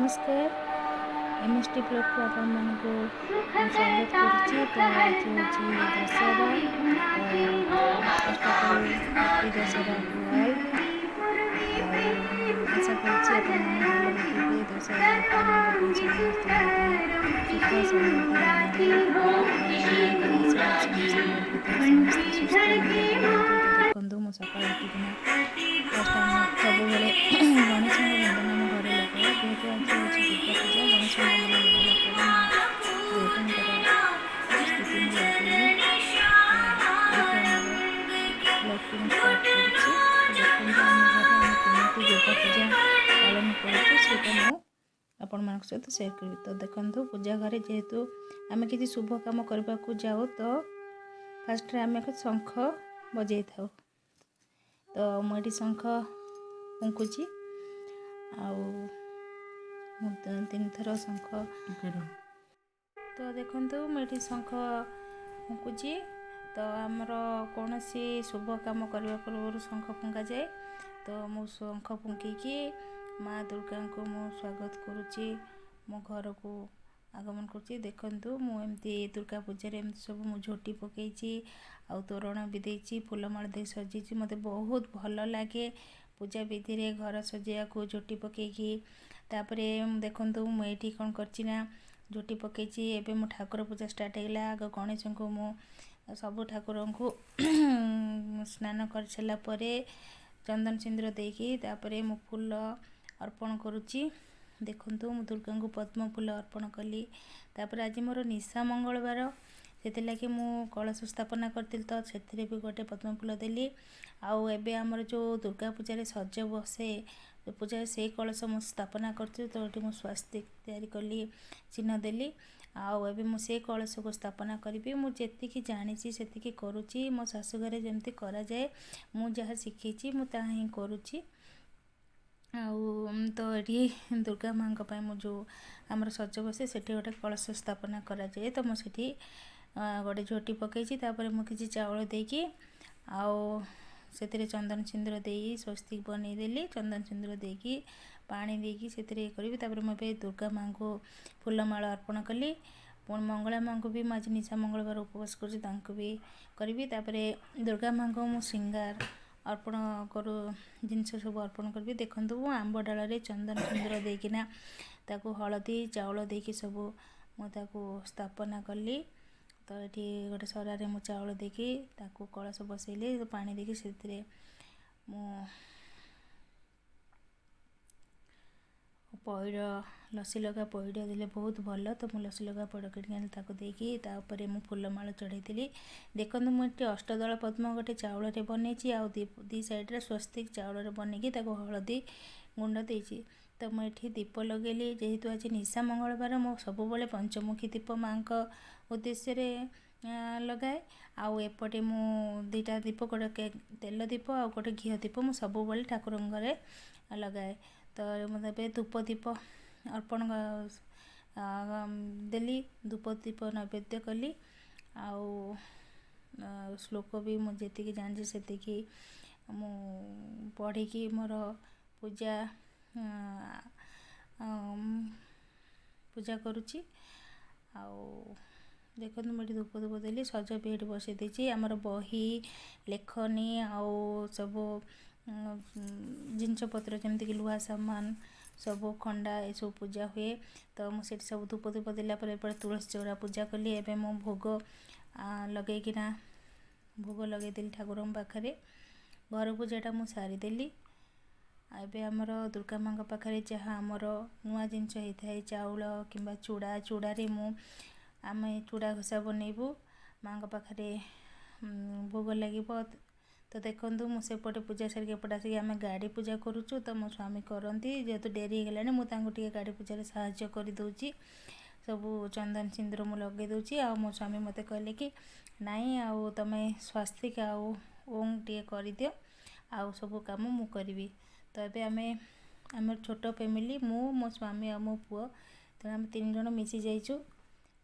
नमस्कार MST blog को आपण मानक स्वागत करुच्ची। तो आज हूँ दशहरा तो चेष्टा करूँ हैप्पी दशहरा टू ऑल। आशा करुच्ची आपण मैंने भलरे थे। दशहरा आपण मानी समस्त सुख समृद्धि आनंद माँ आशीर्वाद समस्त भितर समस्ते सुस्थ निरोगी रुहतु। तो देखो मु सका उठिकिना फर्स्ट आम सब गणेश वंदना आम घर लोग जेहेतु आज हूँ दुर्गा पूजा गणेश वंदना लगेगा स्थिति में लगेगी। तो ये ब्लॉग को स्टार्ट करुच्ची। तो देखो आम घर आम केमी दुर्गा पूजा पालन करूँ आपण मान सहित सेयार करी। तो देखो पूजा घरे जेहेतु आम किसी शुभ काम करने को जाऊ तो फास्ट आम एक शंख बजे था। तो मुझे शंख फुंकुची तीन थर शंख। तो देखो मुझे शंख फुंकुची। तो आमर कौन सी शुभ काम करने पूर्व शंख फुंका जाए। तो मु शंख फुंकी माँ दुर्गा को मु स्वागत करुच्ची मो घर को आगमन करुच्ची। देखु मुझे दुर्गा पूजा एमती सब मु झोटी पकई आउ तोरण भी देती फूलमाला दे सजी मत बहुत भल लगे पूजा विधि रे घर सजाया को झोटी पकईकी। तापरे देखु मुझे कौन करना झोटी पकई एवं मो ठाकुर पूजा स्टार्ट होगा। आग गणेश को मु सबू ठाकुर को स्नान कर सारापर चंदन सिंदूर देकी तापरे मु फूल अर्पण करुच्ची। देखु मु दुर्गा को पद्म फूल अर्पण कली। तापर आज मोर निशा मंगलवार से लगे मु कलश स्थापना करी तो से भी गोटे पद्म फूल देली। आउ एबे आमर जो दुर्गा पूजा सज बसे पूजा से कलश मु स्थापना करी तो ये मु स्वास्तिक तैयारी कली चिन्ह देली। आउ एबे मु से कलश को स्थापना करी मु जेतिकी जानी से करुच्ची। मो शाशुघर जमती करा जाए मु जहाँ शिखी मु ताहा ही करुच्ची। तो ये दुर्गा माँ मु जो आमर सज बसे से गोटे कलश स्थापना करा जाए। तो मुझे गोटे झोटी पकई तापर मु किसी चावल देकी आउ से चंदन सिंदूर दे स्वस्तिक बनईदेली चंदन सिंदूर देकी पानी देकी से करी। मुझे दुर्गा माँ को फूलमाला अर्पण कली। पुणी मंगला माँ को भी आज निशा मंगलवार उपवास कर भी करी। दुर्गा माँ को मु श्रृंगार अर्पण करू जिनस सब अर्पण करी। देखु आंब डाल चंदन सिंदूर देकिना ताकू हलदी चाउल देकी सब मुझे स्थापना कली। तो ये गोटे सरारे मु चाउल देकी ताकू कलश बसैली पानी देकी से पैड़ लसी लगा पैड़ देले बहुत भल। तो मुझे लसी लगा पैड़ कि देकी तापर मु फूलमाला चढ़ई। देखो मुझे अष्टदल पद्म गोटे चाउल बनई आउ दी साइड्रे स्वस्तिक चाउल बनईकी हलदी गुंड देती। तो मुझे दीप लगेली जेहेतु आज निशा मंगलवार मो सब पंचमुखी दीप माँ उद्देश्य लगाए। आउ एपटे मु दीटा दीप गोटे तेल दीप आ गोटे घी दीप मु सब ठाकुर घरे लगाए। तो मतलब धूप दीप अर्पण देली धूप दीप नैवेद्य कली। आउ श्लोक भी मुझे जी जानी से मु पढ़ी मोर पूजा पूजा करुच्ची। आउ देखो मुझे धूप धूप देली सज भी ये बसई देती आमर बही लेखनी आउ सब जिनस पत्र जमीक लुहा सामान सब खंडा ये सब पूजा हुए। तो मुझे सब धूप धूप देलापर तुलसी चौरा पूजा कली। एवं मो भोग लगेकिना भोग लगेदेली ठाकुर पाखे घर पूजाटा मु सारीदेली। एबे आमर दुर्गा माँ पाखे जहाँ आमर नुआ जिनस होता है चाउल कि चूड़ा चूड़ारे आम चूड़ा घोषा बनइबू माँ पाखे भोग लगे। तो देखो मुझेपटे पूजा सारिक एपटे आसिक आम गाड़ी पूजा करुचु। तो मो स्वामी करती जेहेतु डेरी होगा मुझे गाड़ी पूजा साहाय्य कर दूची सब चंदन सिंदूर मु लगे दूची। आ मो स्वामी मत कहले कि नाई आउ तमे स्वास्तिक आउ ओम टे कर दियो आउ सब काम मु करी। तो ये आम आम छोट फैमिली मु मो स्वामी आ मो पुओ तेणु आम 3 जन मिसी जाइचु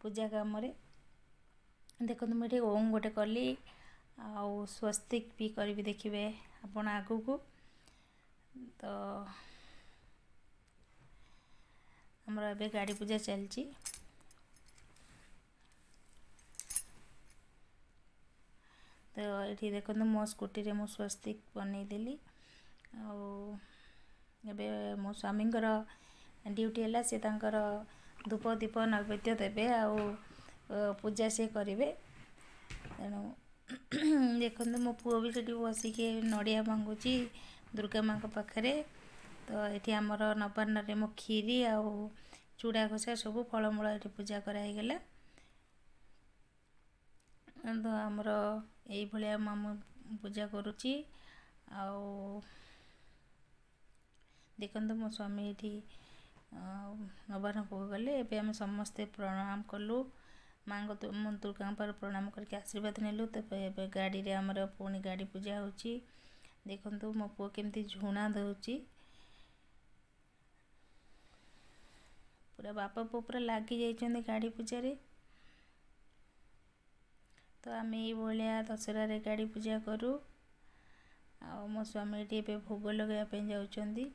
पूजा काम। देखो मुझे ओम गोटे कली आउ स्वस्तिक भी करी देखिए आपण आगू को। तो आमर ए गाड़ी पूजा चलची। तो ये देखो मो स्कूटी रे मो स्वस्तिक बनईदेली। आबे मो स्वामी ड्यूटी है सी धूप दीप नैवेद्य देवे पूजा से करेंगे। तेणु देखो मो पुओ भी सेठी बसिके नड़िया भांगुची दुर्गा माँ पाखे। तो ये आमर नवान्न मो खीरी आ चूड़ा घसा सब फलमूल ये पूजा कराईगला। तो आमर ये माँ पूजा करुच्ची। देखो मो स्वामी ये नवान्न को गले। एबे आम समस्ते प्रणाम कलु माँ दुर्गा पर प्रणाम करके आशीर्वाद नेलु। तो गाड़ी रे आमर पुणी गाड़ी पूजा होची। देखो मो पुओ केमती झुणा दउची। पूरा बापा पुओ पूरा लगी जाइछन्ति गाड़ी पूजा रे। तो आम ये दशहरा रे गाड़ी पूजा करूँ। आ मो स्वामी ये भोग लगाइबा जाउछन्ति।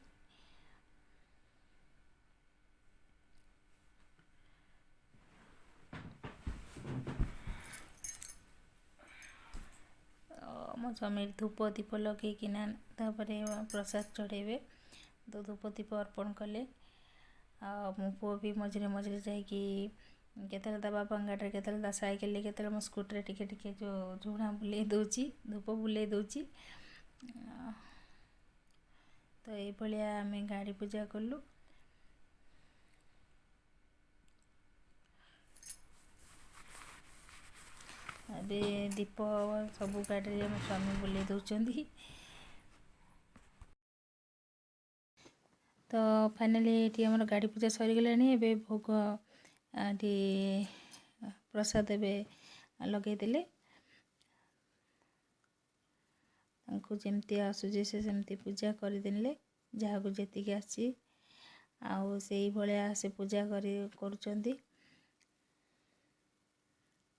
मो स्वामी धूप दीप लगे प्रसाद चढ़ेबे। तो धूप दीप अर्पण कले। मो पुओ भी मझे मझे जाते बाबा गाड़ी के साइकेल के मो स्कूटर टिके टिके जो झुणा बुले दूची धूप बुले दूची। तो ये आम गाड़ी पूजा कलु। अबे दीप सबू गाड़ी में मो स्वामी बुले दौरान। तो फाइनाली ये आम गाड़ी पूजा सरीगला। ए भोग ये प्रसाद ए लगेदेले। जमती आसूचे से सेमती पूजा करदे जहाँ को जी आसी से पूजा करुँच।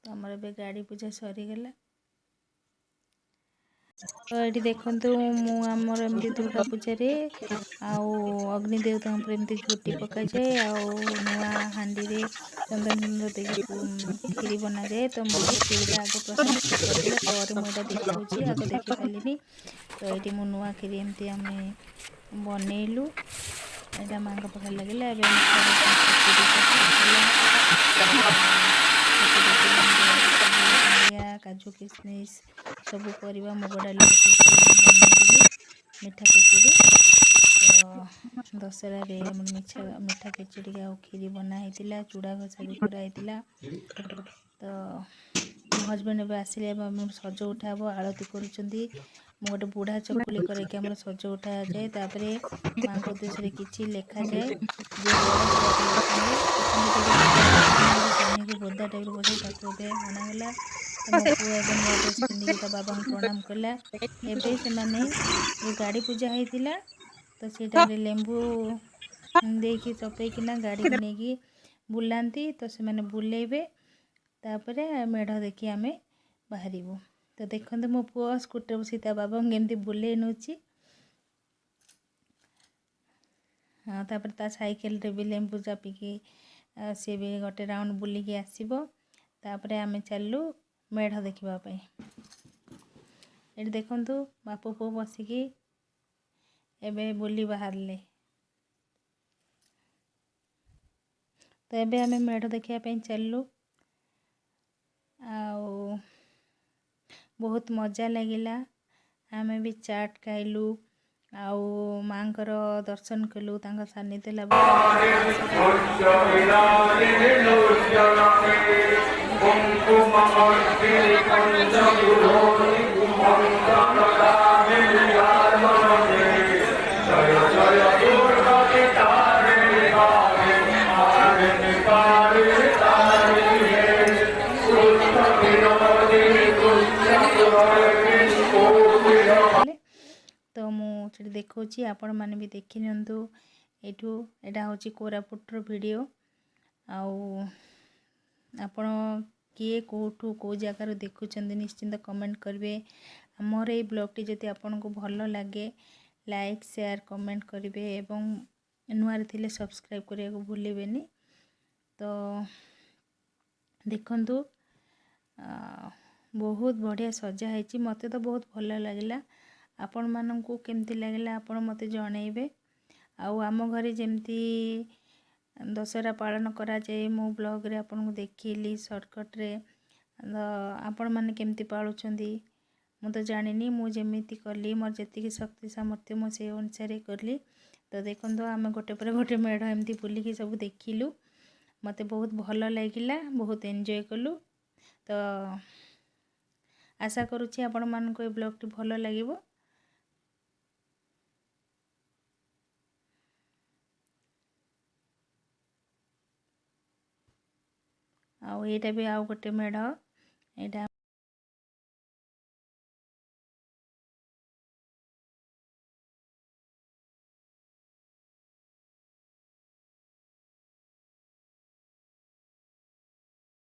तो आमर ए गाड़ी पूजा सरीगला। तो ये देखु मुझे एमती दुर्गा पूजा रे अग्नि देवता एमती झुटी पका जाए नुआ हांडी रे चंदन चंदन खीरी बना जाए। तो मुझे खीरी आगे प्रसाद पर मुझे देखा आगे देखी पारे। तो ये मु नुआ खीरी एमती आम बनइलु। यहाँ माँ पाखे लगे काजू किशमिश सब परिवा मुग डाली बनइली मीठा खिचड़ी। तो दशहरा रे मीठा खिचड़ी आ खीरी बनाई चूड़ा घसा भी कराई। तो मो हजबैंड ए आसिले सज उठा आरती करुँच। गोटे बुढ़ा चकुली करके आम सज उठा जाए। तापर माँ को उद्देश्य किसी लिखा जाए जे स्वामी को बोदा टाइप बसे अणागला। तो मो पुआ नुआ ड्रेस पिंधिकी बाबा को प्रणाम कला। एबे से माने जो गाड़ी पूजा होता तो से टाइम लेंबू देकी चपेकिना गाड़ी को लेकिन बुलांती। तो से माने बुलेबे तापर मेढ़ देखी आम बाहर। तो देखो मो पुआ स्कूटर बसी बाबा केमती बुले नौची। हाँ तापर ता साइकेल रे भी लेंबू चापिकी सी भी गोटे राउंड बुलिकी आसब। तापर आम चलू मेढ़ देखापी। ये देखु बाप पुओ बसिकी एबे बुली बाहर ले। तो एबे आम मेढ़ देखापी चलू। बहुत मजा लगिला। आम भी चाट खाइलु माँ दर्शन कलु सानिध्य लाभ। तो मुझे देखा आपण मैंने भी देखी नियंतु। एठू एटा होची कोरापुटर वीडियो। आपण किए कोठू को जगार देखुं निश्चिंत कमेंट करेंगे। आमर ये ब्लॉग टी जदि आपन को भल लगे लाइक शेयर कमेंट करेंगे। एवं नुआरे थिले सब्सक्राइब करिया को भूलेबेनी। तो देखंतु बहुत बढ़िया सजा है, मते तो बहुत भल लगिला। आपण माननकु केमती लगिला आपण मते जणैबे। आउ आम घरे जेमती दशहरा पालन करा जाए मो ब्लॉग रे आपन को देखिली शॉर्टकट रे। आपण माने केमती पालुछंदी मु तो जानिनी, मु जेमिति कली मोर जेतिकी शक्ति सामर्थ्य मो से अनुसार करली। तो देखो आम गोटे पर गोटे मेढ़ एमती बुलिकी सब देखिलु, मते बहुत भल लगिला, बहुत एंजॉय कलु। तो आशा करुछि आपण मानको ए ब्लॉग टी भल लागिवो। आउ एटा भी आउ गोटे मेढ़ एटा